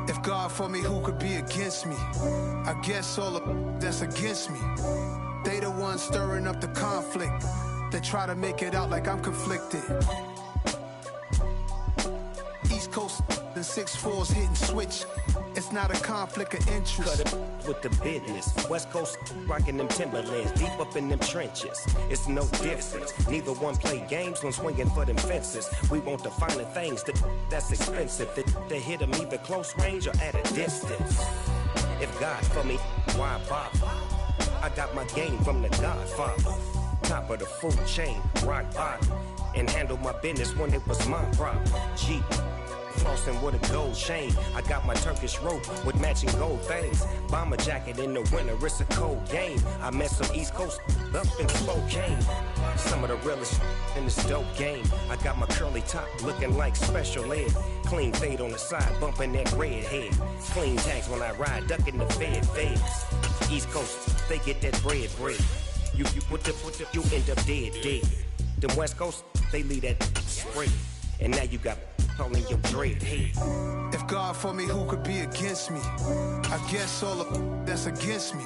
If God for me, who could be against me? I guess all of that's against me. They the ones stirring up the conflict. They try to make it out like I'm conflicted. East Coast and 6'4's hitting switch. It's not a conflict of interest. Cut it with the business. West Coast rocking them Timberlands, deep up in them trenches. It's no difference. Neither one play games when swinging for them fences. We want the finer things that's expensive. They hit them either close range or at a distance. If God for me, why bother? I got my game from the Godfather. Top of the food chain, rock bottom. And handle my business when it was my problem. Jeep. Flossing with a gold chain. I got my Turkish rope with matching gold things. Bomber jacket in the winter, it's a cold game. I met some East Coast up in Spokane. Some of the realest in this dope game. I got my curly top looking like special ed. Clean fade on the side, bumping that red head. Clean tags when I ride, ducking the feds. East Coast, they get that bread. You you end up dead. Them West Coast, they leave that spread. And now you got calling your dread head. If God for me, who could be against me? I guess all of that's against me.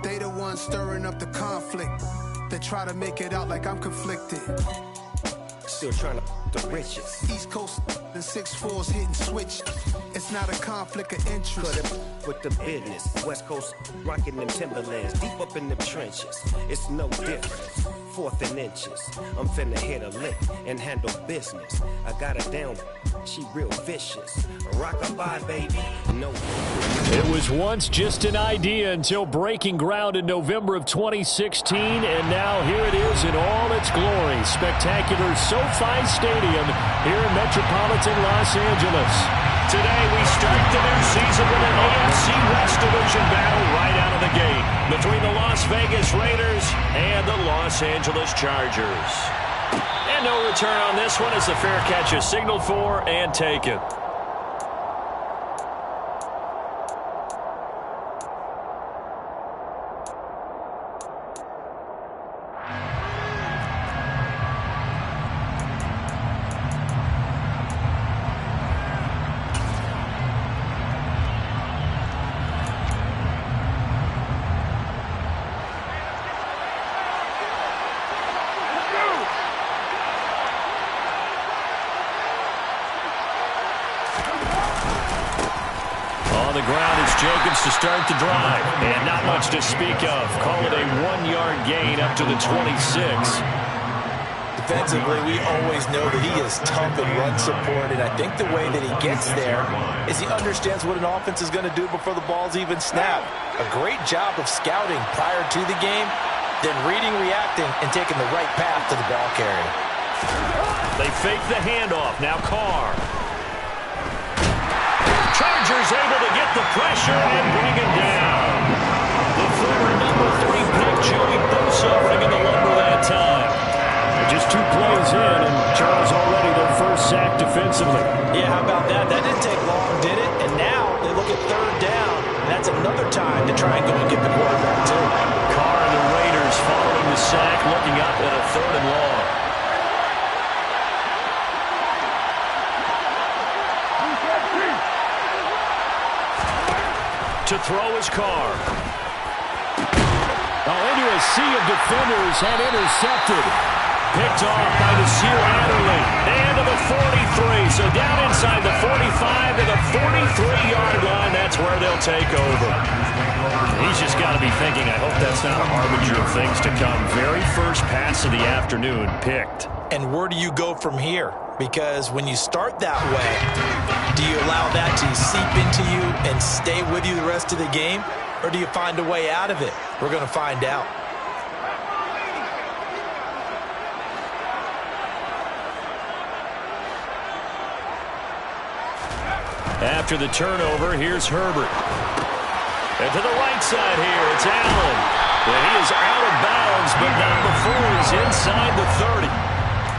They the ones stirring up the conflict. They try to make it out like I'm conflicted. Still trying to the riches. East Coast and 6'4's hitting switch. It's not a conflict of interest. Cut it with the business. West Coast rocking them Timberlands, deep up in them trenches. It's no difference. 4th and inches. I'm finna hit a lick and handle business. I got her down, she real vicious. Rock-a-bye, baby, no. It was once just an idea until breaking ground in November of 2016, and now here it is in all its glory. Spectacular SoFi Stadium here in metropolitan Los Angeles. Today we start the new season with an AFC West Division battle right out of the gate between the Las Vegas Raiders and the Los Angeles Chargers. And no return on this one as the fair catch is signaled for and taken. To start the drive, and not much to speak of. Call it a 1-yard gain up to the 26. Defensively, we always know that he is tough and run support, and I think the way that he gets there is he understands what an offense is going to do before the ball's even snapped. A great job of scouting prior to the game, then reading, reacting, and taking the right path to the ball carrier. They fake the handoff. Now Carr. Chargers able to get the pressure and bring him down. The former number 3 pick, Joey Bosa, bringing the lumber that time. They're just 2 plays in, and Charles already their first sack defensively. Yeah, how about that? That didn't take long, did it? And now they look at 3rd down, and that's another time to try and go and get the quarterback, too. Carr and the Raiders following the sack, looking up at a 3rd and long. To throw his Carr. Into a sea of defenders and intercepted. Picked off by Nasir Adderley. And to the 43. So down inside the 45 to the 43-yard line. That's where they'll take over. He's just got to be thinking, I hope that's not a harbinger of things to come. Very first pass of the afternoon picked. And where do you go from here? Because when you start that way, do you allow that to seep into you and stay with you the rest of the game? Or do you find a way out of it? We're going to find out. After the turnover, here's Herbert. And to the right side here, it's Allen. Well, he is out of bounds, but not before he's inside the 30.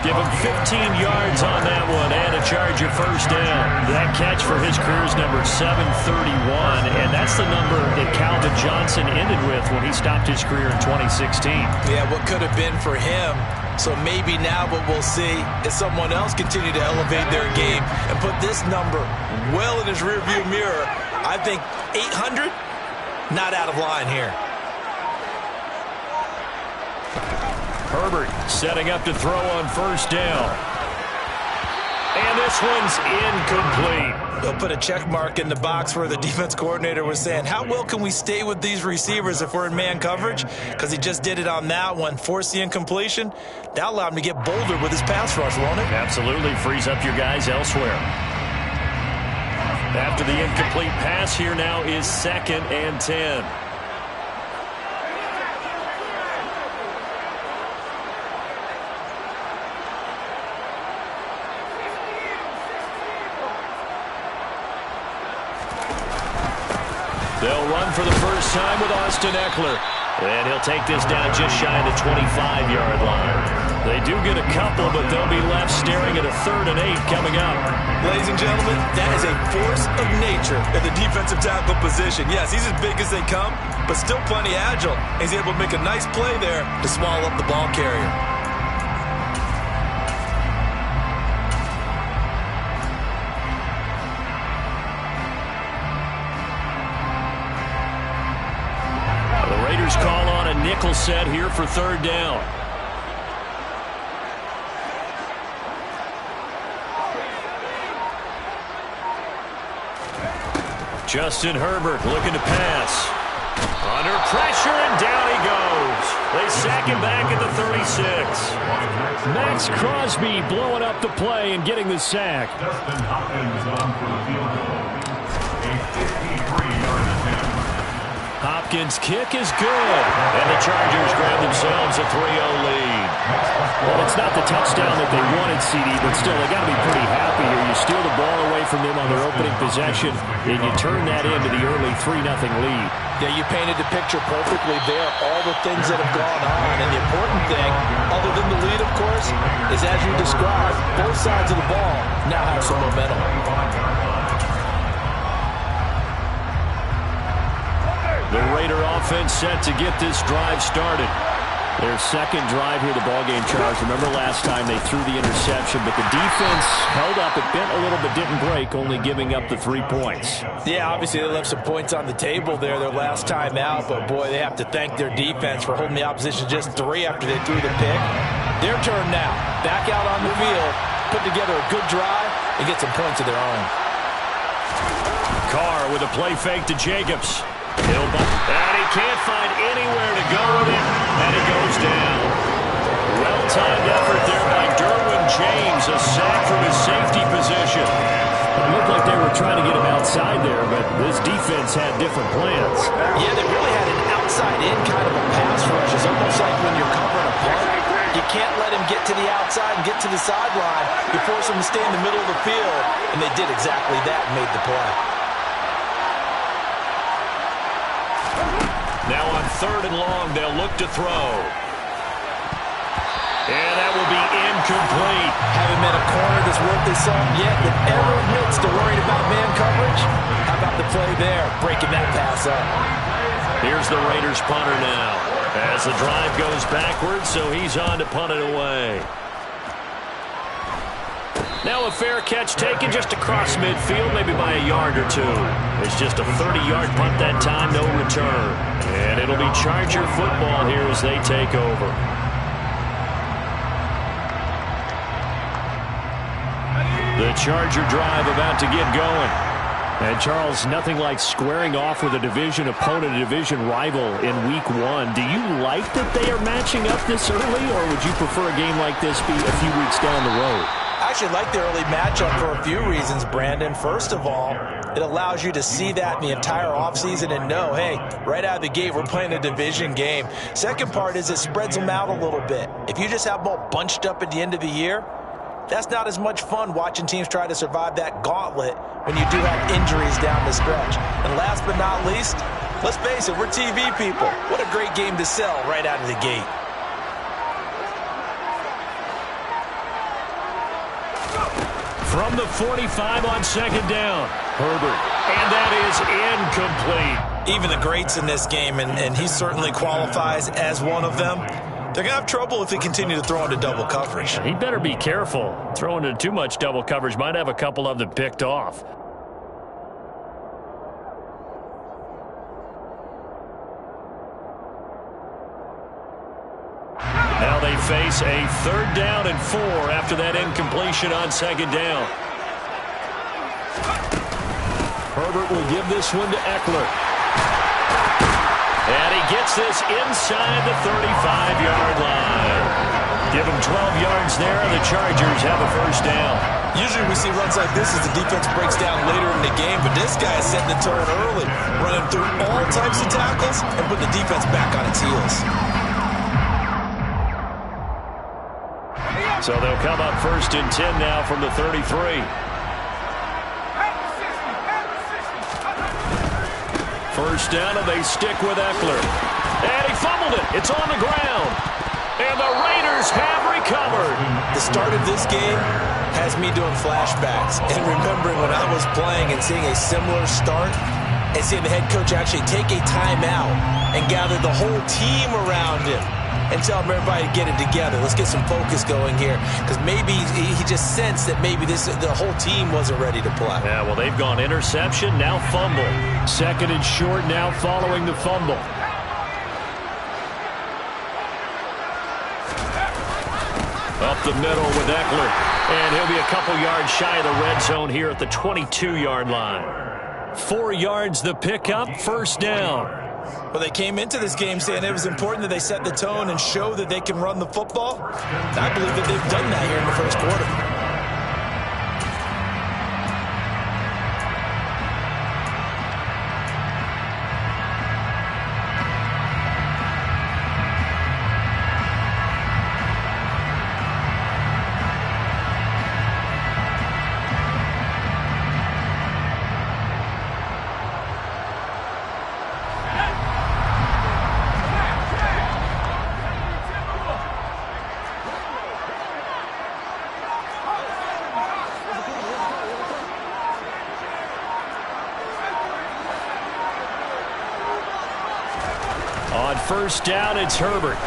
Give him 15 yards on that one and a Charger first down. That catch for his career is number 731, and that's the number that Calvin Johnson ended with when he stopped his career in 2016. Yeah, what could have been for him. So maybe now what we'll see is someone else continue to elevate their game and put this number well in his rearview mirror. I think 800, not out of line here. Herbert setting up to throw on first down. And this one's incomplete. They'll put a check mark in the box where the defense coordinator was saying, how well can we stay with these receivers if we're in man coverage? Because he just did it on that one, forced the incompletion. That allowed him to get bolder with his pass rush, won't it? Absolutely, frees up your guys elsewhere. After the incomplete pass, here now is 2nd and 10. They'll run for the first time with Austin Eckler. And he'll take this down just shy of the 25-yard line. They do get a couple, but they'll be left staring at a 3rd and 8 coming up. Ladies and gentlemen, that is a force of nature at the defensive tackle position. Yes, he's as big as they come, but still plenty agile. He's able to make a nice play there to swallow up the ball carrier. Call on a nickel set here for 3rd down. Justin Herbert looking to pass. Under pressure, and down he goes. They sack him back at the 36. Max Crosby blowing up the play and getting the sack. Justin Hopkins on for the field goal. A 53-yard attempt. Hopkins' kick is good, and the Chargers grab themselves a 3-0 lead. Well, it's not the touchdown that they wanted, CD, but still, they got to be pretty happy here. You steal the ball away from them on their opening possession, and you turn that into the early 3-0 lead. Yeah, you painted the picture perfectly there, all the things that have gone on. And the important thing, other than the lead, of course, is as you described, both sides of the ball now have some momentum. The Raider offense set to get this drive started. Their second drive here, the ballgame, Charles. Remember last time they threw the interception, but the defense held up. It bent a little but didn't break, only giving up the 3 points. Yeah, obviously they left some points on the table there their last time out, but boy, they have to thank their defense for holding the opposition just 3 after they threw the pick. Their turn now. Back out on the field, put together a good drive, and get some points of their own. Carr with a play fake to Jacobs. And he can't find anywhere to go with it, and it goes down. Well-timed effort there by Derwin James, a sack from his safety position. It looked like they were trying to get him outside there, but this defense had different plans. Yeah, they really had an outside-in kind of a pass rush. It's almost like when you're covering a punt. You can't let him get to the outside and get to the sideline. You force him to stay in the middle of the field, and they did exactly that and made the play. Now on 3rd and long, they'll look to throw. And that will be incomplete. Haven't met a corner that's worth his salt yet that ever admits to worrying about man coverage. How about the play there, breaking that pass up? Here's the Raiders punter now. As the drive goes backwards, so he's on to punt it away. Now a fair catch taken just across midfield, maybe by a yard or 2. It's just a 30-yard punt that time, no return. And it'll be Charger football here as they take over. The Charger drive about to get going. And, Charles, nothing like squaring off with a division opponent, a division rival in Week 1. Do you like that they are matching up this early, or would you prefer a game like this be a few weeks down the road? I actually like the early matchup for a few reasons, Brandon. First of all, it allows you to see that in the entire offseason and know, hey, right out of the gate, we're playing a division game. Second part is it spreads them out a little bit. If you just have them all bunched up at the end of the year, that's not as much fun watching teams try to survive that gauntlet when you do have injuries down the stretch. And last but not least, let's face it, we're TV people. What a great game to sell right out of the gate. From the 45 on second down. Herbert. And that is incomplete. Even the greats in this game, and he certainly qualifies as one of them, they're going to have trouble if they continue to throw into double coverage. He better be careful. Throwing into too much double coverage might have a couple of them picked off. Now they face a 3rd down and 4 after that incompletion on second down. Herbert will give this one to Eckler. And he gets this inside the 35-yard line. Give him 12 yards there, and the Chargers have a 1st down. Usually we see runs like this as the defense breaks down later in the game, but this guy is setting the tone early, running through all types of tackles and putting the defense back on its heels. So they'll come up 1st and 10 now from the 33. 1st down, and they stick with Eckler. And he fumbled it. It's on the ground. And the Raiders have recovered. The start of this game has me doing flashbacks and remembering when I was playing and seeing a similar start and seeing the head coach actually take a timeout and gather the whole team around him and tell everybody to get it together. Let's get some focus going here, because maybe he just sensed that maybe the whole team wasn't ready to play. Yeah, well, they've gone interception, now fumble. 2nd and short now following the fumble. Up the middle with Eckler, and he'll be a couple yards shy of the red zone here at the 22-yard line. 4 yards the pickup, 1st down. Well, they came into this game saying it was important that they set the tone and show that they can run the football. I believe that they've done that here in the 1st quarter. On 1st down, it's Herbert.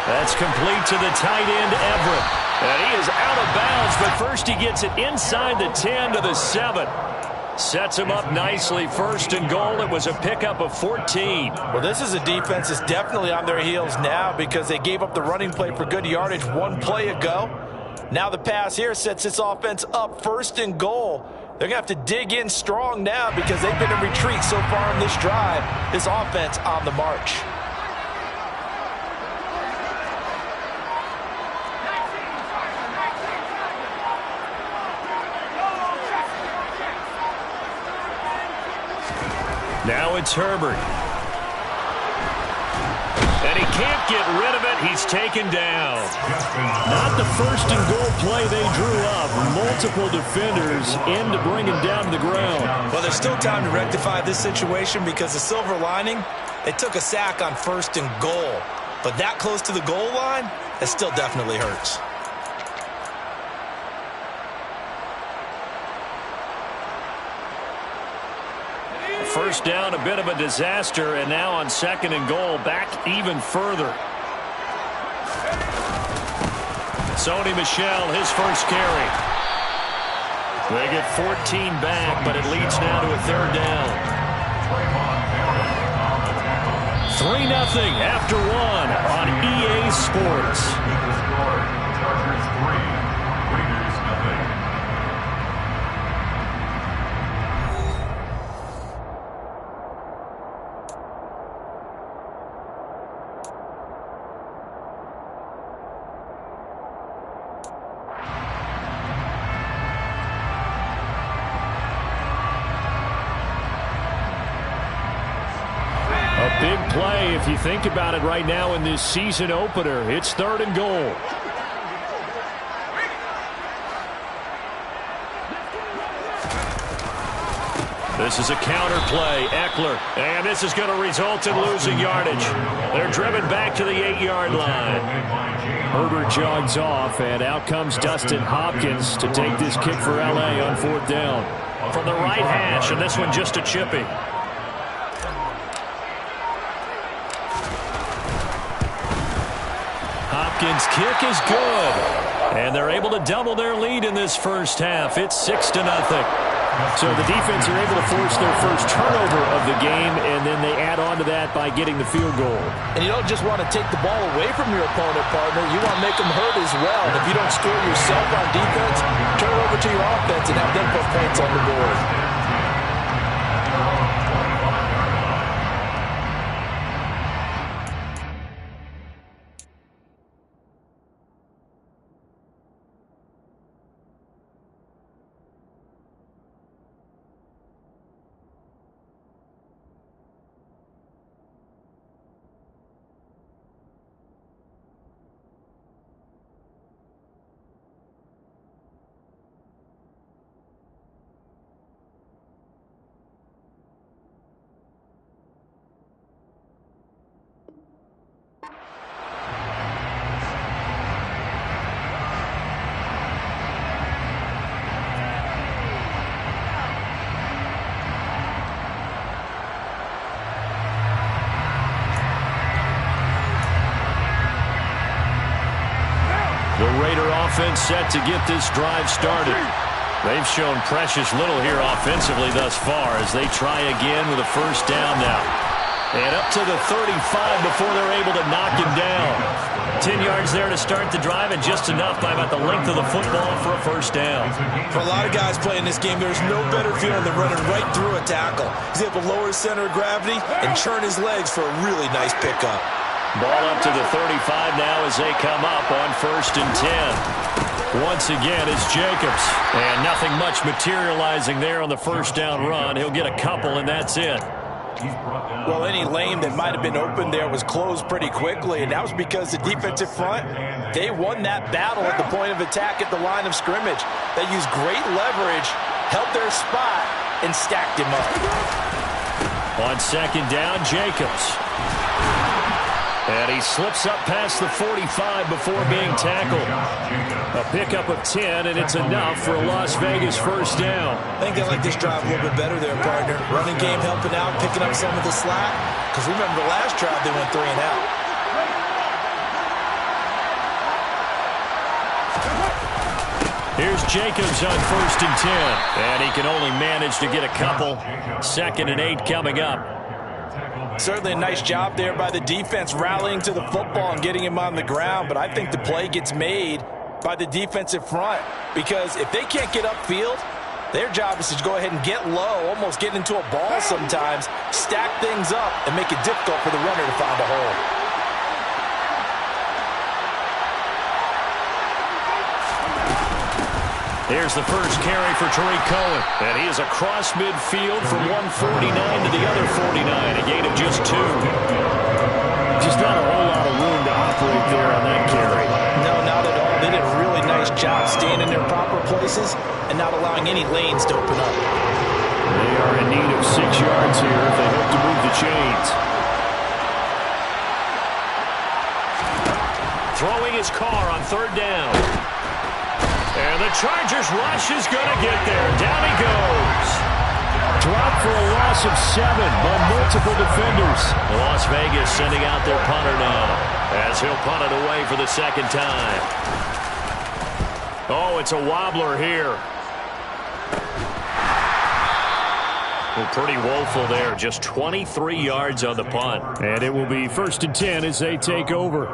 That's complete to the tight end, Everett. And he is out of bounds, but first he gets it inside the 10 to the 7. Sets him up nicely. 1st and goal. It was a pickup of 14. Well, this is a defense that's definitely on their heels now because they gave up the running play for good yardage 1 play ago. Now the pass here sets this offense up 1st and goal. They're going to have to dig in strong now because they've been in retreat so far in this drive. This offense on the march. Now it's Herbert. And he can't get rid of it. He's taken down. Not the 1st and goal play they drew up. Multiple defenders in to bring him down to the ground. Well, there's still time to rectify this situation because the silver lining, they took a sack on 1st and goal. But that close to the goal line, it still definitely hurts. First down, a bit of a disaster, and now on 2nd and goal, back even further. Sony Michel, his first carry. They get 14 back, but it leads now to a 3rd down. 3-0 after 1 on EA Sports. Chargers 3, Raiders 0. Big play if you think about it right now in this season opener. It's 3rd and goal. This is a counter play. Eckler. And this is going to result in losing yardage. They're driven back to the 8-yard line. Herbert jogs off, and out comes Dustin Hopkins to take this kick for L.A. on 4th down. From the right hash, and this one just a chippy. Hopkins' kick is good. And they're able to double their lead in this first half. It's 6-0. So the defense are able to force their first turnover of the game, and then they add on to that by getting the field goal. And you don't just want to take the ball away from your opponent, partner. You want to make them hurt as well. And if you don't score yourself on defense, turn it over to your offense and have them put points on the board. The Raider offense set to get this drive started. They've shown precious little here offensively thus far as they try again with a first down now. And up to the 35 before they're able to knock him down. 10 yards there to start the drive, and just enough by about the length of the football for a first down. For a lot of guys playing this game, there's no better feeling than running right through a tackle. He's able to lower his center of gravity and churn his legs for a really nice pickup. Ball up to the 35 now as they come up on 1st and 10. Once again, it's Jacobs. And nothing much materializing there on the first down run. He'll get a couple, and that's it. Well, any lane that might have been open there was closed pretty quickly, and that was because the defensive front, they won that battle at the point of attack at the line of scrimmage. They used great leverage, held their spot, and stacked him up. On 2nd down, Jacobs. And he slips up past the 45 before being tackled. A pickup of 10, and it's enough for a Las Vegas first down. I think they like this drive a little bit better there, partner. Running game helping out, picking up some of the slack. Because remember, the last drive they went 3 and out. Here's Jacobs on 1st and 10. And he can only manage to get a couple. 2nd and 8 coming up. Certainly a nice job there by the defense rallying to the football and getting him on the ground, but I think the play gets made by the defensive front because if they can't get upfield, their job is to go ahead and get low, almost get into a ball sometimes, stack things up, and make it difficult for the runner to find a hole. Here's the first carry for Tariq Cohen. And he is across midfield from 149 to the other 49, a gain of just 2. Just not a whole lot of room to operate there on that carry. No, not at all. They did a really nice job staying in their proper places and not allowing any lanes to open up. They are in need of 6 yards here if they hope to move the chains. Throwing his car on 3rd down. And the Chargers rush is going to get there. Down he goes. Dropped for a loss of 7 by multiple defenders. Las Vegas sending out their punter now as he'll punt it away for the 2nd time. Oh, it's a wobbler here. Well, pretty woeful there. Just 23 yards on the punt. And it will be 1st and 10 as they take over.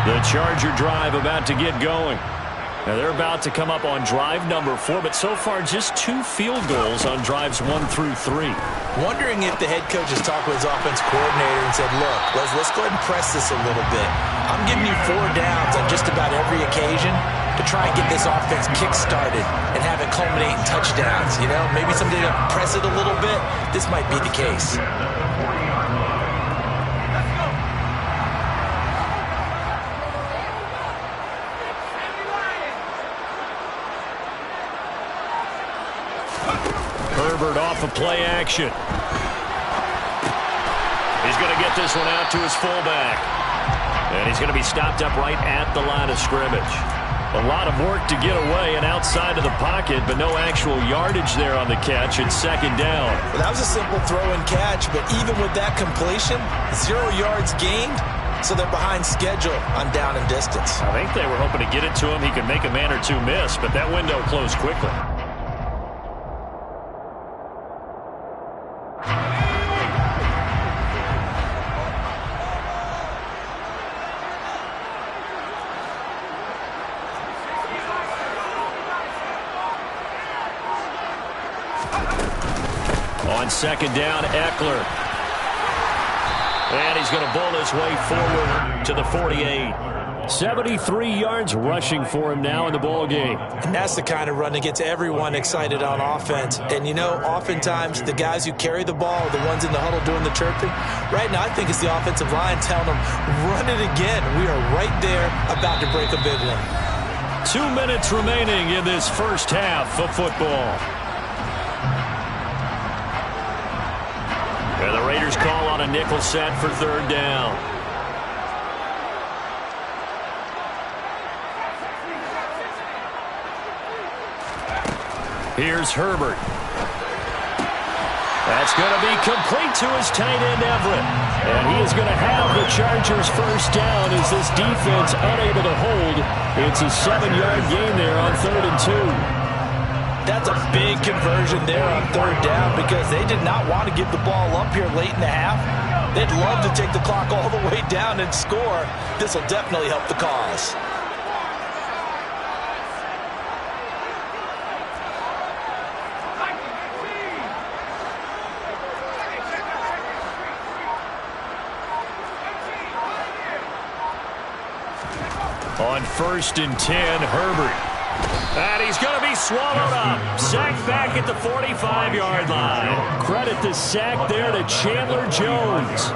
The Charger drive about to get going. Now they're about to come up on drive number 4, but so far just 2 field goals on drives 1 through 3. Wondering if the head coach has talked with his offense coordinator and said, look, let's go ahead and press this a little bit. I'm giving you 4 downs on just about every occasion to try and get this offense kick-started and have it culminate in touchdowns. You know, maybe someday to press it a little bit. This might be the case. Herbert off of play action. He's going to get this one out to his fullback. And he's going to be stopped up right at the line of scrimmage. A lot of work to get away and outside of the pocket, but no actual yardage there on the catch. It's second down. Well, that was a simple throw and catch, but even with that completion, 0 yards gained, so they're behind schedule on down and distance. I think they were hoping to get it to him. He could make a man or 2 miss, but that window closed quickly. On second down, Eckler. And he's going to bowl his way forward to the 48. 73 yards rushing for him now in the ball game. And that's the kind of run that gets everyone excited on offense. And, you know, oftentimes the guys who carry the ball are the ones in the huddle doing the chirping. Right now, I think it's the offensive line telling them, run it again. We are right there about to break a big one. 2 minutes remaining in this first half of football. And the Raiders call on a nickel set for third down. Here's Herbert. That's going to be complete to his tight end, Everett. And he is going to have the Chargers first down as this defense unable to hold. It's a 7-yard gain there on 3rd and 2. That's a big conversion there on third down because they did not want to give the ball up here late in the half. They'd love to take the clock all the way down and score. This will definitely help the cause. On 1st and 10, Herbert. And he's going to be swallowed up. Sacked back at the 45-yard line. Credit the sack there to Chandler Jones.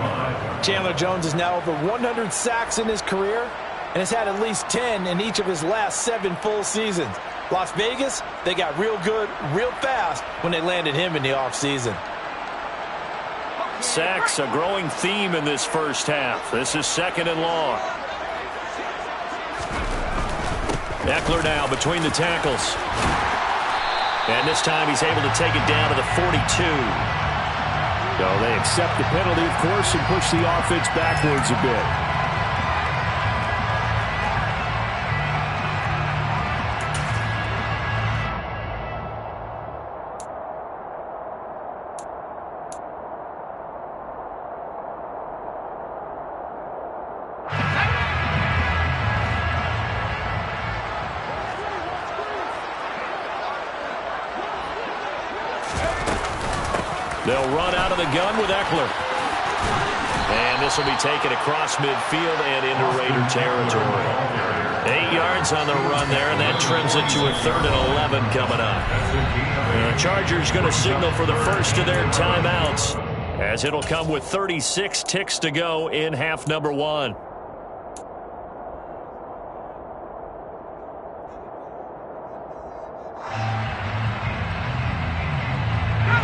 Chandler Jones is now over 100 sacks in his career and has had at least 10 in each of his last 7 full seasons. Las Vegas, they got real good, real fast when they landed him in the offseason. Sacks, a growing theme in this first half. This is 2nd and long. Eckler now between the tackles. And this time he's able to take it down to the 42. So they accept the penalty, of course, and push the offense backwards a bit. They'll run out of the gun with Eckler. And this will be taken across midfield and into Raider territory. 8 yards on the run there, and that trims it to a 3rd and 11 coming up. The Chargers going to signal for the first of their timeouts, as it'll come with 36 ticks to go in half number 1.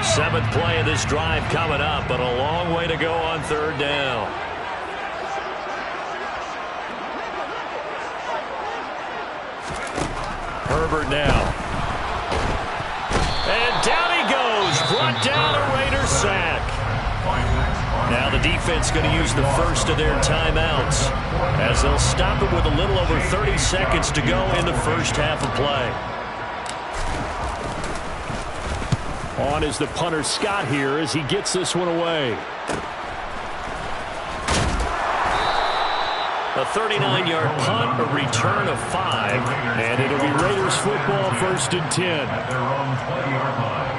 Seventh play of this drive coming up, but a long way to go on 3rd down. Herbert now. And down he goes. Brought down a Raider sack. Now the defense going to use the first of their timeouts, as they'll stop it with a little over 30 seconds to go in the first half of play. On is the punter, Scott, here as he gets this one away. A 39-yard punt, a return of 5, and it'll be Raiders football, 1st and 10. At their own 20-yard line.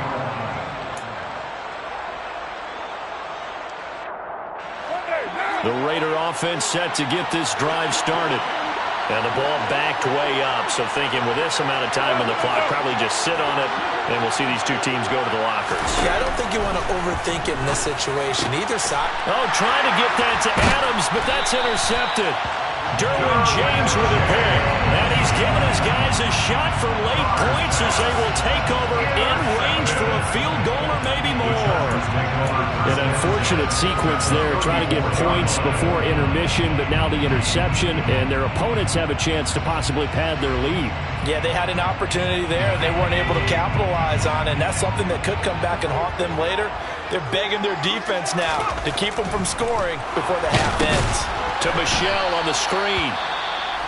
The Raider offense set to get this drive started. And the ball backed way up, so thinking with this amount of time on the clock, probably just sit on it, and we'll see these two teams go to the lockers. Yeah, I don't think you want to overthink it in this situation. Either side. Oh, trying to get that to Adams, but that's intercepted. Derwin James with a pick, and he's giving his guys a shot for late points as they will take over in range for a field goal or maybe more. An unfortunate sequence there, trying to get points before intermission, but now the interception, and their opponents have a chance to possibly pad their lead. Yeah, they had an opportunity there, and they weren't able to capitalize on it, and that's something that could come back and haunt them later. They're begging their defense now to keep them from scoring before the half ends. To Michel on the screen.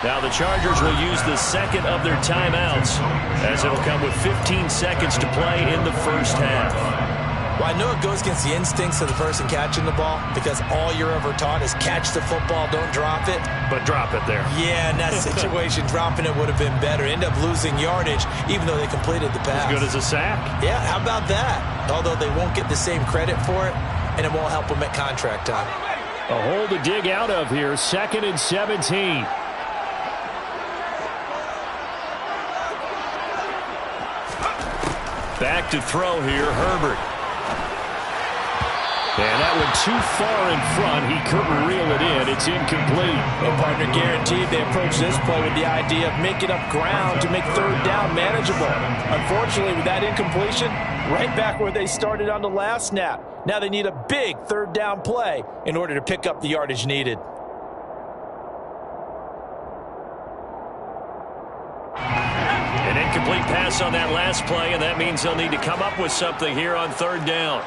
Now the Chargers will use the second of their timeouts, as it'll come with 15 seconds to play in the first half. Well, I know it goes against the instincts of the person catching the ball, because all you're ever taught is catch the football, don't drop it. But drop it there. Yeah, in that situation, dropping it would have been better. End up losing yardage, even though they completed the pass. As good as a sack. Yeah, how about that? Although they won't get the same credit for it, and it won't help them at contract time. A hole to dig out of here, 2nd and 17. Back to throw here, Herbert. And that went too far in front. He couldn't reel it in. It's incomplete. Well, partner, guaranteed they approach this play with the idea of making up ground to make 3rd down manageable. Unfortunately, with that incompletion, right back where they started on the last snap. Now they need a big 3rd down play in order to pick up the yardage needed. An incomplete pass on that last play, and that means they'll need to come up with something here on 3rd down.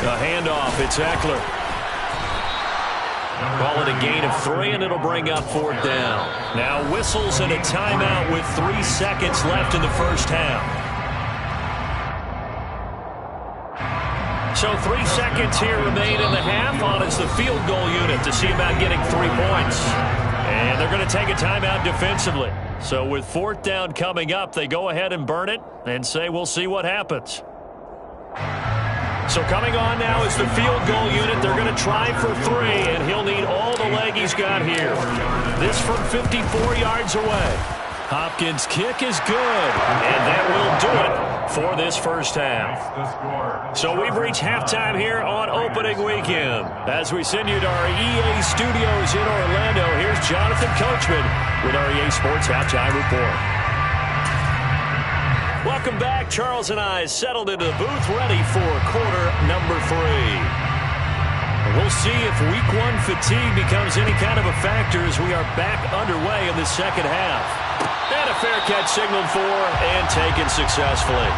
A handoff, it's Eckler. Call it a gain of 3, and it'll bring up 4th down. Now whistles and a timeout with 3 seconds left in the first half. So 3 seconds here remain in the half. On is the field goal unit to see about getting 3 points. And they're going to take a timeout defensively. So with 4th down coming up, they go ahead and burn it and say we'll see what happens. So coming on now is the field goal unit. They're going to try for 3, and he'll need all the leg he's got here. This from 54 yards away. Hopkins' kick is good, and that will do it for this first half. So we've reached halftime here on opening weekend. As we send you to our EA studios in Orlando, here's Jonathan Coachman with our EA Sports Halftime Report. Welcome back. Charles and I settled into the booth, ready for quarter number 3. We'll see if week 1 fatigue becomes any kind of a factor as we are back underway in the second half. And a fair catch signaled for and taken successfully.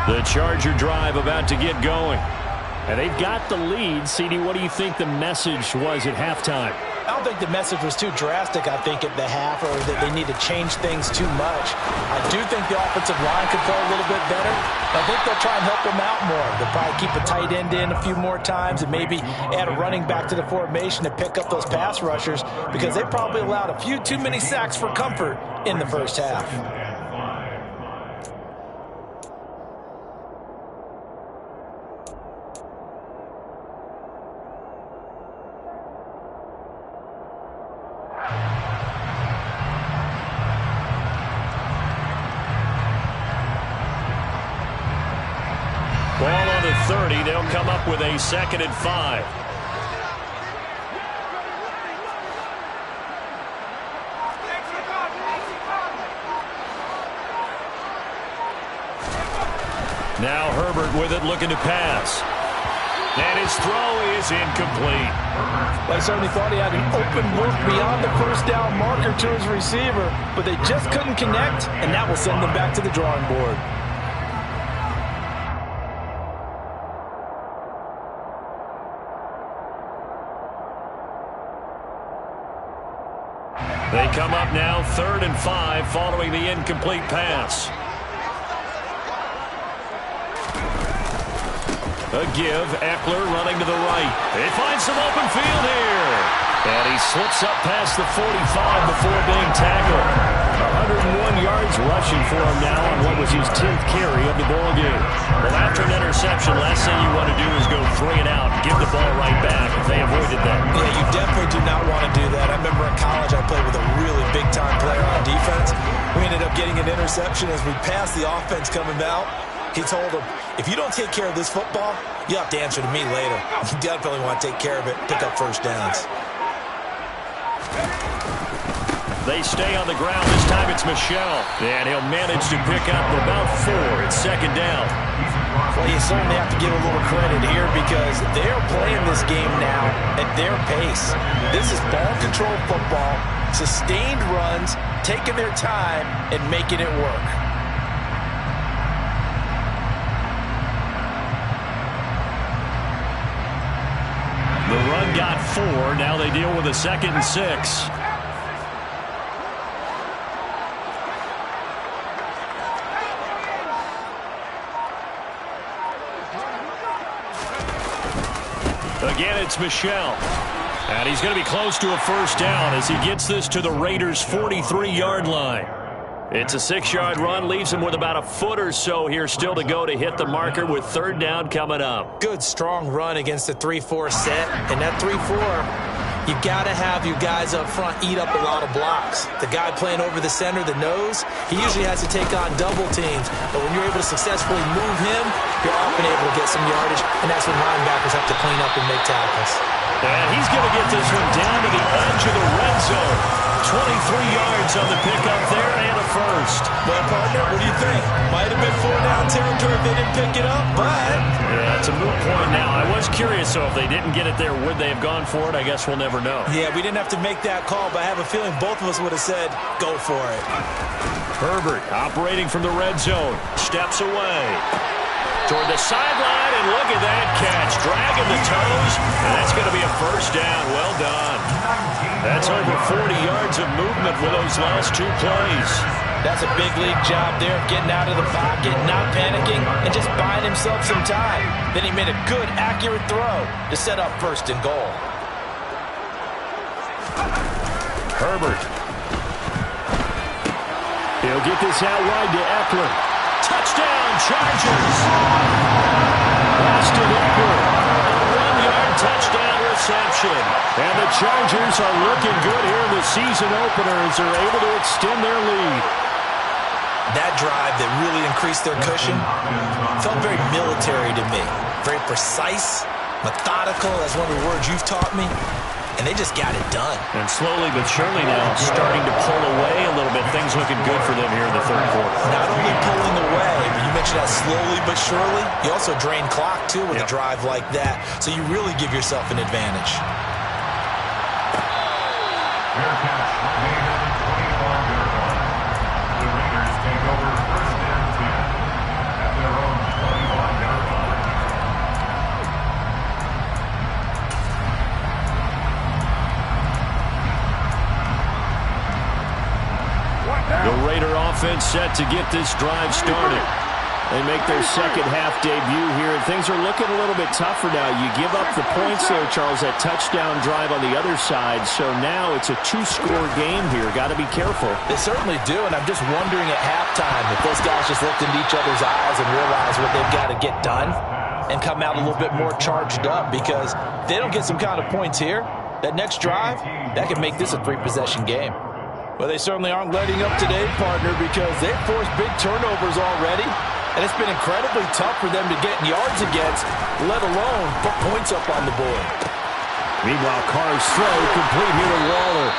The Charger drive about to get going. And they've got the lead. CD, what do you think the message was at halftime? I don't think the message was too drastic, I think, at the half, or that they need to change things too much. I do think the offensive line could play a little bit better. I think they'll try and help them out more. They'll probably keep a tight end in a few more times and maybe add a running back to the formation to pick up those pass rushers, because they probably allowed a few too many sacks for comfort in the first half. Ball on the 30. They'll come up with a 2nd and 5. Now Herbert with it, looking to pass. And his throw is incomplete. Well, I certainly thought he had an open look beyond the first down marker to his receiver, but they just couldn't connect, and that will send them back to the drawing board. They come up now 3rd and 5 following the incomplete pass. A give, Eckler running to the right. He finds some open field here. And he slips up past the 45 before being tackled. 101 yards rushing for him now on what was his 10th carry of the ball game. Well, after an interception, last thing you want to do is go 3 and out and give the ball right back if they avoided that. Yeah, you definitely do not want to do that. I remember in college I played with a really big-time player on defense. We ended up getting an interception as we passed the offense coming out. He told him, if you don't take care of this football, you have to answer to me later. You definitely want to take care of it, pick up first downs. They stay on the ground. This time it's Michel. And he'll manage to pick up about 4. It's 2nd down. Well, you certainly have to give a little credit here because they're playing this game now at their pace. This is ball control football, sustained runs, taking their time, and making it work. The run got 4. Now they deal with a 2nd and 6. Again, it's Michel. And he's going to be close to a first down as he gets this to the Raiders' 43-yard line. It's a 6-yard run, leaves him with about a foot or so here still to go to hit the marker with 3rd down coming up. Good, strong run against the 3-4 set. And that 3-4, you've got to have your guys up front eat up a lot of blocks. The guy playing over the center, the nose, he usually has to take on double teams. But when you're able to successfully move him, you're often able to get some yardage. And that's when linebackers have to clean up and make tackles. And he's going to get this one down to the edge of the red zone. 23 yards on the pickup there and a first. Well, partner, what do you think? Might have been 4-down territory if they didn't pick it up, but... Yeah, it's a moot point now. I was curious, so if they didn't get it there, would they have gone for it? I guess we'll never know. Yeah, we didn't have to make that call, but I have a feeling both of us would have said, go for it. Herbert operating from the red zone. Steps away. Toward the sideline, and look at that catch. Dragging the toes, and that's going to be a first down. Well done. That's over 40 yards of movement with those last 2 plays. That's a big league job there, getting out of the pocket, not panicking, and just buying himself some time. Then he made a good, accurate throw to set up 1st and goal. Herbert. He'll get this out wide to Eckler. Touchdown, Chargers. Austin Eckler, a 1-yard touchdown reception. And the Chargers are looking good here in the season opener as they're able to extend their lead. That drive that really increased their cushion felt very military to me. Very precise, methodical, that's one of the words you've taught me. And they just got it done. And slowly but surely now starting to pull away a little bit. Things looking good for them here in the 3rd quarter. Not only pulling away, but you mentioned that slowly but surely. You also drain clock, too, with a drive like that. So you really give yourself an advantage. Fair catch, made at the 25-yard line. The Raiders take over 1st and 10 at their own 25-yard line. The Raider offense set to get this drive started. They make their 2nd half debut here, and things are looking a little bit tougher now. You give up the points there, Charles, that touchdown drive on the other side, so now it's a 2-score game here. Got to be careful. They certainly do, and I'm just wondering at halftime if those guys just looked into each other's eyes and realized what they've got to get done and come out a little bit more charged up, because if they don't get some kind of points here, that next drive, that could make this a 3-possession game. Well, they certainly aren't letting up today, partner, because they've forced big turnovers already. And it's been incredibly tough for them to get yards against, let alone put points up on the board. Meanwhile, Carr's throw complete here to Waller.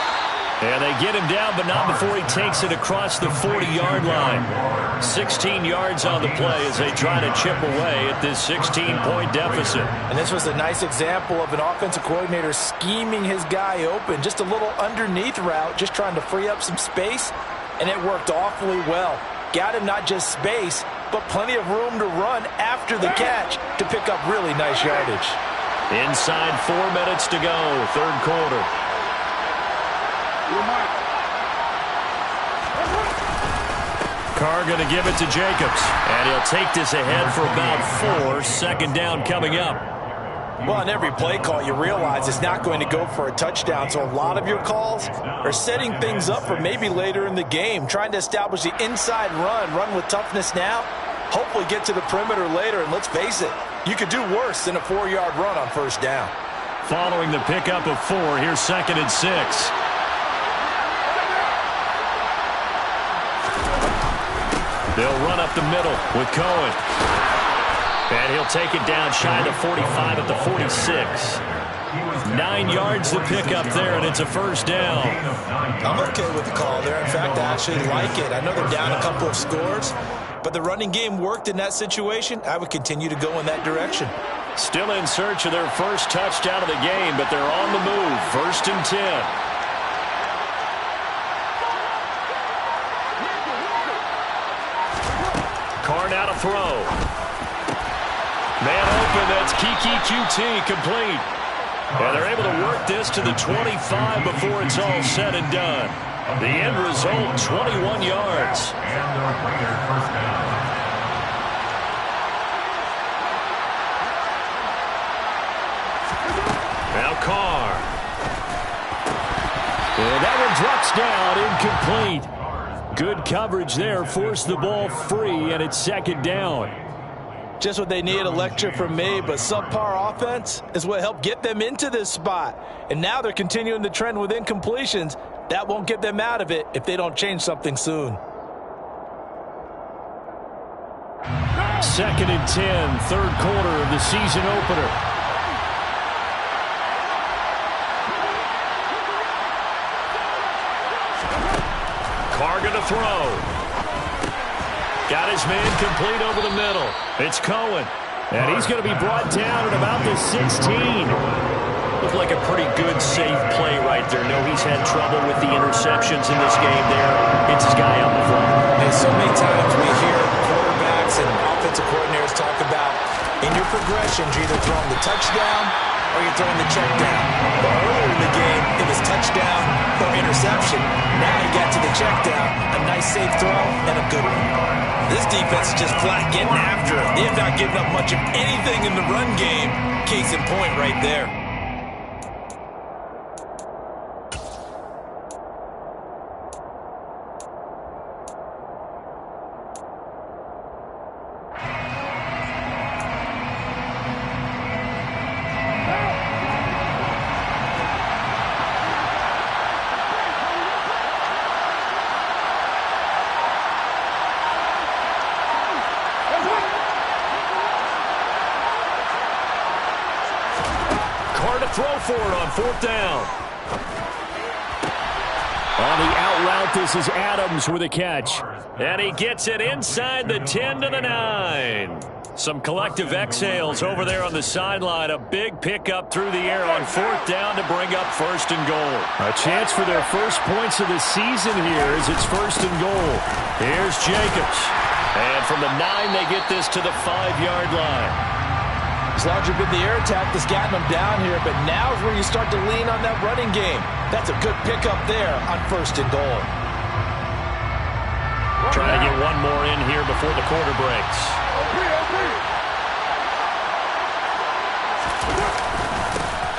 And they get him down, but not before he takes it across the 40-yard line. 16 yards on the play as they try to chip away at this 16-point deficit. And this was a nice example of an offensive coordinator scheming his guy open. Just a little underneath route, just trying to free up some space, and it worked awfully well. Got him not just space, but plenty of room to run after the catch to pick up really nice yardage. Inside 4 minutes to go, third quarter. Carr going to give it to Jacobs. And he'll take this ahead for about 4. Second down coming up. Well, on every play call, you realize it's not going to go for a touchdown. So a lot of your calls are setting things up for maybe later in the game, trying to establish the inside run with toughness now, hopefully get to the perimeter later. And let's face it, you could do worse than a 4-yard run on first down. Following the pickup of 4, here's 2nd and 6. They'll run up the middle with Cohen. And he'll take it down shy of the 45 at the 46. 9 yards to pick up there, and it's a first down. I'm okay with the call there. In fact, I actually like it. I know they're down a couple of scores, but the running game worked in that situation. I would continue to go in that direction. Still in search of their first touchdown of the game, but they're on the move. 1st and 10. Carr now to throw. Man open, that's Kiki QT complete. And they're able to work this to the 25 before it's all said and done. The end result, 21 yards. And the Raiders first down. Now Carr. And that one drops down, incomplete. Good coverage there, forced the ball free, and it's 2nd down. Just what they need, a lecture from me, but subpar offense is what helped get them into this spot. And now they're continuing the trend with incompletions. That won't get them out of it if they don't change something soon. 2nd and 10, third quarter of the season opener. Carr going to throw. Got his man complete over the middle. It's Cohen. And he's going to be brought down at about the 16. Looked like a pretty good, safe play right there. No, he's had trouble with the interceptions in this game there. It's his guy on the front. And so many times we hear quarterbacks and offensive coordinators talk about in your progressions, you're either throwing the touchdown or you're throwing the check down. But earlier in the game, it was touchdown or interception. Now he got to the check down, a nice safe throw, and a good one. This defense is just flat getting after it. They have not given up much of anything in the run game. Case in point right there. Throw for it on 4th down. On the out route, this is Adams with a catch. And he gets it inside the 10 to the 9. Some collective exhales over there on the sideline. A big pickup through the air on 4th down to bring up 1st and goal. A chance for their first points of the season here as it's 1st and goal. Here's Jacobs. And from the 9, they get this to the 5-yard line. It's largely been the air attack that's gotten them down here, but now is where you start to lean on that running game. That's a good pickup there on 1st and goal. Trying to get one more in here before the quarter breaks.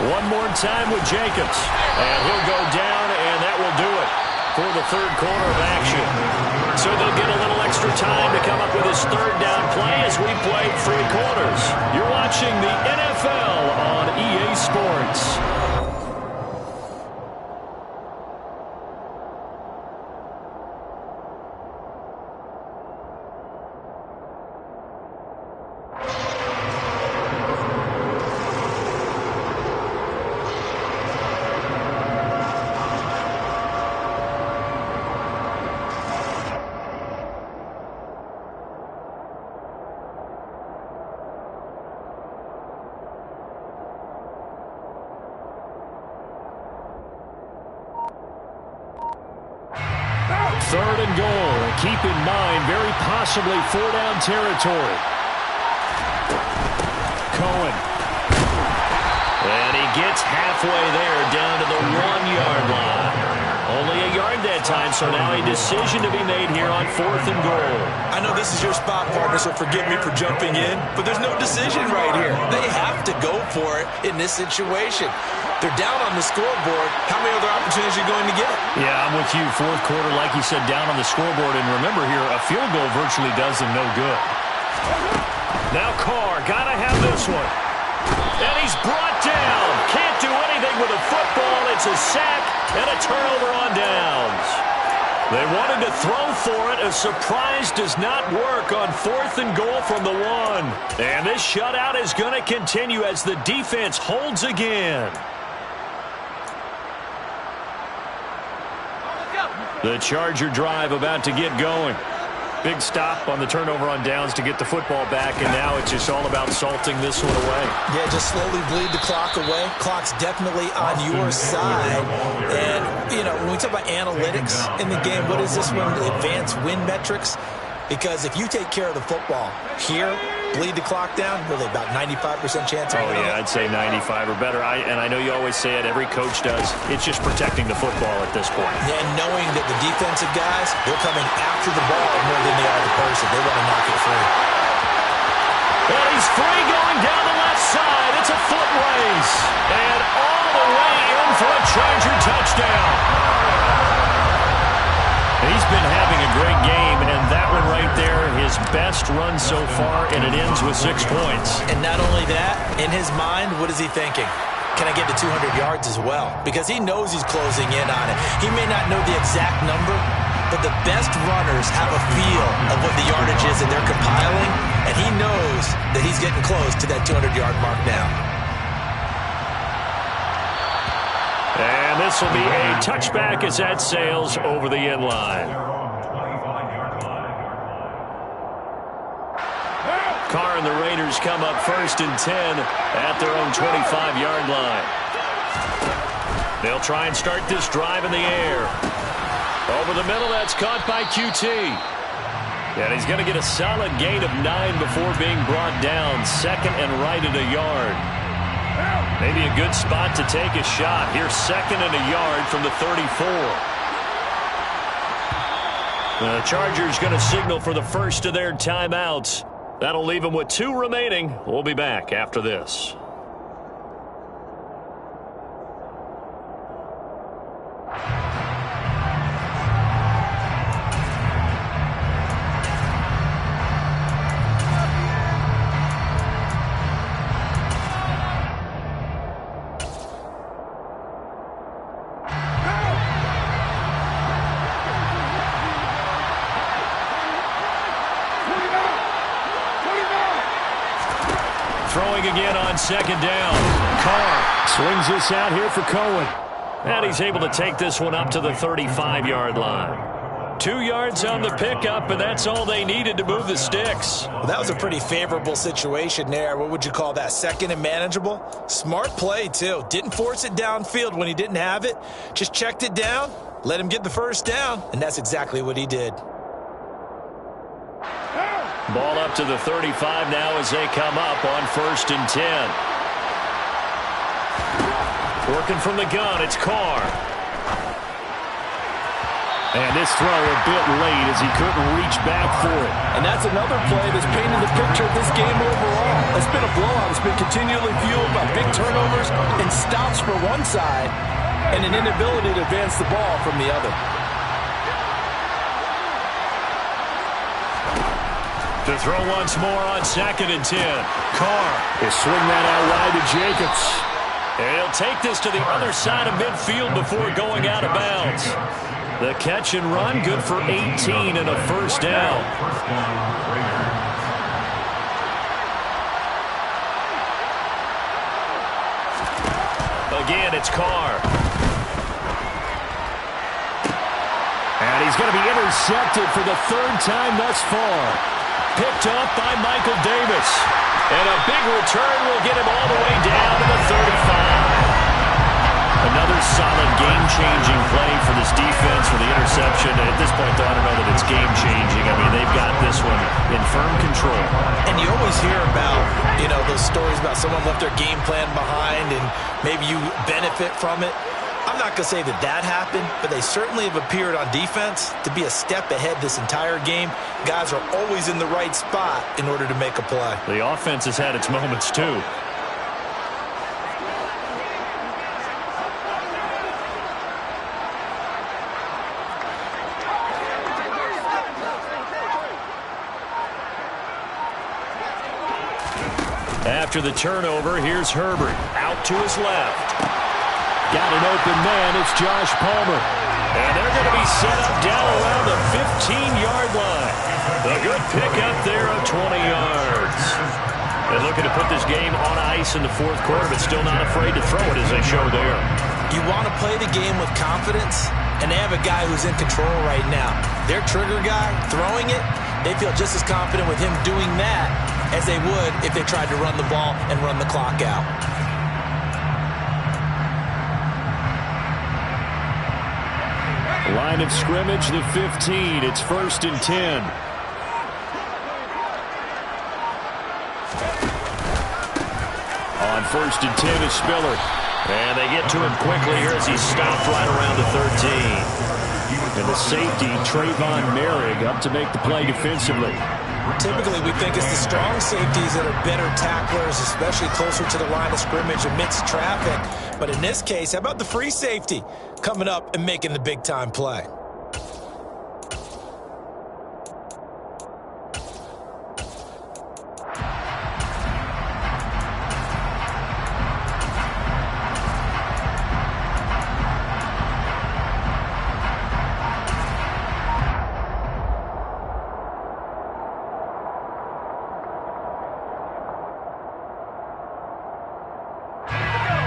One more time with Jacobs. And he'll go down, and that will do it for the third quarter of action. So they'll get a little extra time to come up with his 3rd down play as we played 3 quarters. You're watching the NFL on EA Sports. 3rd and goal. Keep in mind, very possibly 4-down territory. Cohen. And he gets halfway there, down to the 1-yard line. Only a yard that time, so now a decision to be made here on 4th and goal. I know this is your spot, partner, so forgive me for jumping in, but there's no decision right here. They have to go for it in this situation. They're down on the scoreboard. How many other opportunities are you going to get? Yeah, I'm with you. 4th quarter, like you said, down on the scoreboard. And remember here, a field goal virtually does them no good. Now Carr, got to have this one. And he's brought down. Can't do anything with a football. It's a sack and a turnover on downs. They wanted to throw for it. A surprise does not work on 4th and goal from the 1. And this shutout is going to continue as the defense holds again. The Charger drive about to get going. Big stop on the turnover on downs to get the football back, and now it's just all about salting this one away. Yeah, just slowly bleed the clock away. Clock's definitely on your side. And, you know, when we talk about analytics in the game, what is this one? Advanced win metrics? Because if you take care of the football here, bleed the clock down, really about 95% chance of winning. Yeah, I'd say 95 or better. And I know you always say it, every coach does. It's just protecting the football at this point. Yeah, and knowing that the defensive guys, they're coming after the ball more than they are the person. They want to knock it free. And he's free going down the left side. It's a foot race. And all the way in for a Charger touchdown. He's been having a great game, and that one right there, his best run so far, and it ends with 6 points. And not only that, in his mind, what is he thinking? Can I get to 200 yards as well? Because he knows he's closing in on it. He may not know the exact number, but the best runners have a feel of what the yardage is that they're compiling, and he knows that he's getting close to that 200-yard mark now. And this will be a touchback as that sails over the end line. Carr and the Raiders come up 1st and 10 at their own 25-yard line. They'll try and start this drive in the air. Over the middle, that's caught by QT. And he's going to get a solid gain of 9 before being brought down. 2nd and right at a yard. Maybe a good spot to take a shot. Here's 2nd and a yard from the 34. The Chargers going to signal for the first of their timeouts. That'll leave them with 2 remaining. We'll be back after this. Throwing again on 2nd down. Carr swings this out here for Cohen. And he's able to take this one up to the 35-yard line. 2 yards on the pickup, and that's all they needed to move the sticks. Well, that was a pretty favorable situation there. What would you call that? 2nd and manageable? Smart play, too. Didn't force it downfield when he didn't have it. Just checked it down, let him get the first down, and that's exactly what he did. Ball up to the 35 now as they come up on 1st and 10. Working from the gun, it's Carr. And this throw a bit late as he couldn't reach back for it. And that's another play that's painted the picture of this game overall. It's been a blowout. It's been continually fueled by big turnovers and stops for one side and an inability to advance the ball from the other. To throw once more on 2nd and 10. Carr will swing that out wide to Jacobs. And he'll take this to the other side of midfield before going out of bounds. The catch and run, good for 18 and a first down. Again, it's Carr. And he's going to be intercepted for the 3rd time thus far. Picked up by Michael Davis. And a big return will get him all the way down to the 35. Another Another solid game-changing play for this defense for the interception. And at this point, though, I don't know that it's game-changing. I mean, they've got this one in firm control. And you always hear about, those stories about someone left their game plan behind and maybe you benefit from it. I'm not going to say that that happened, but they certainly have appeared on defense to be a step ahead this entire game. Guys are always in the right spot in order to make a play. The offense has had its moments, too. After the turnover, here's Herbert. Out to his left. Got an open man. It's Josh Palmer. And they're going to be set up down around the 15-yard line. A good pickup there of 20 yards. They're looking to put this game on ice in the fourth quarter, but still not afraid to throw it as they show there. You want to play the game with confidence, and they have a guy who's in control right now. Their trigger guy, throwing it, they feel just as confident with him doing that as they would if they tried to run the ball and run the clock out. Line of scrimmage, the 15. It's 1st and 10. On 1st and 10 is Spiller. And they get to him quickly here as he's stopped right around the 13. And the safety, Trayvon Merrick, up to make the play defensively. Typically, we think it's the strong safeties that are better tacklers, especially closer to the line of scrimmage amidst traffic. But in this case, how about the free safety coming up and making the big-time play?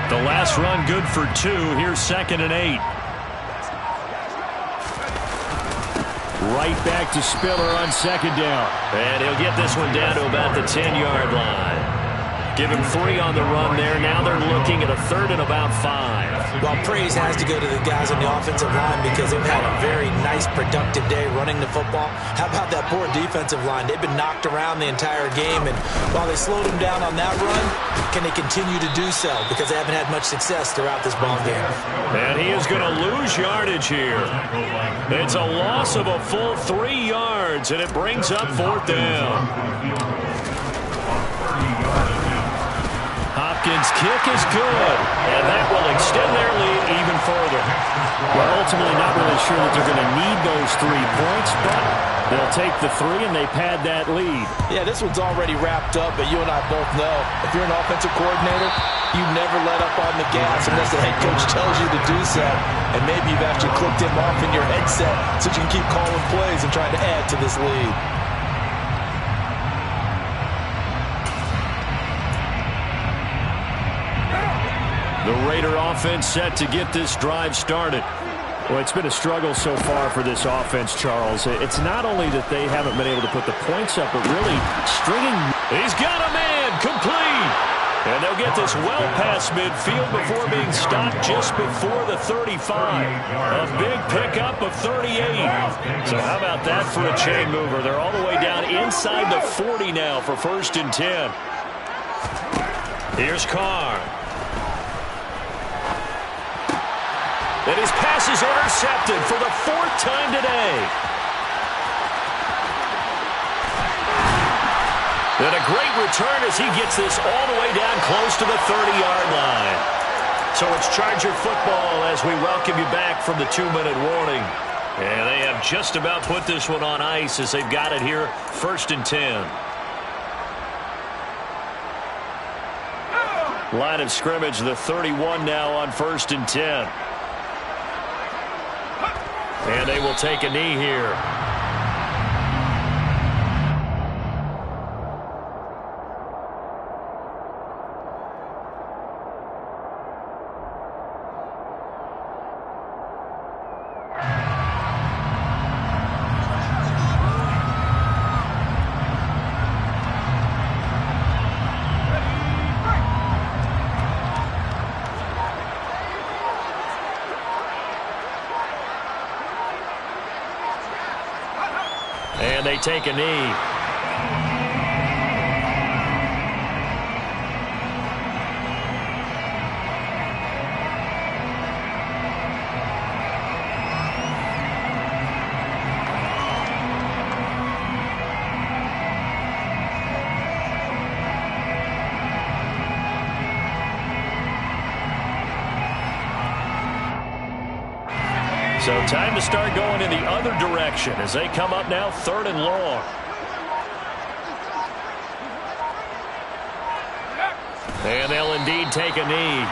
The last run good for 2. Here's 2nd and 8. Right back to Spiller on 2nd down. And he'll get this one down to about the 10-yard line. Give him 3 on the run there. Now they're looking at a 3rd and about 5. Well, praise has to go to the guys on the offensive line because they've had a very nice, productive day running the football. How about that poor defensive line? They've been knocked around the entire game, and while they slowed them down on that run, can they continue to do so? Because they haven't had much success throughout this ball game. And he is going to lose yardage here. It's a loss of a full 3 yards, and it brings up 4th down. Hopkins' kick is good, and that will extend their lead even further. Well, ultimately not really sure that they're going to need those 3 points, but they'll take the 3 and they pad that lead. Yeah, this one's already wrapped up, but you and I both know if you're an offensive coordinator, you never let up on the gas unless the head coach tells you to do so. And maybe you've actually clicked him off in your headset so you can keep calling plays and trying to add to this lead. The Raider offense set to get this drive started. Well, it's been a struggle so far for this offense, Charles. It's not only that they haven't been able to put the points up, but really stringing. He's got a man complete. And they'll get this well past midfield before being stopped just before the 35. A big pickup of 38. So how about that for a chain mover? They're all the way down inside the 40 now for 1st and 10. Here's Carr. And his pass is intercepted for the 4th time today. And a great return as he gets this all the way down close to the 30-yard line. So it's Charger football as we welcome you back from the 2-minute warning. And they have just about put this one on ice as they've got it here, 1st and 10. Line of scrimmage, the 31 now on 1st and 10. And they will take a knee here. they take a knee. So time to start going in the other direction as they come up now 3rd and long. And they'll indeed take a knee.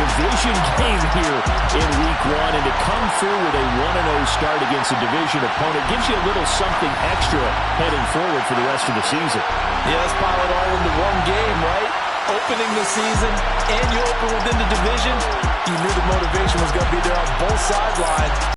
Division game here in Week 1, and to come through with a 1-0 start against a division opponent gives you a little something extra heading forward for the rest of the season. Yeah, let's pile it all into one game, right? Opening the season, and you open within the division. You knew the motivation was going to be there on both sidelines.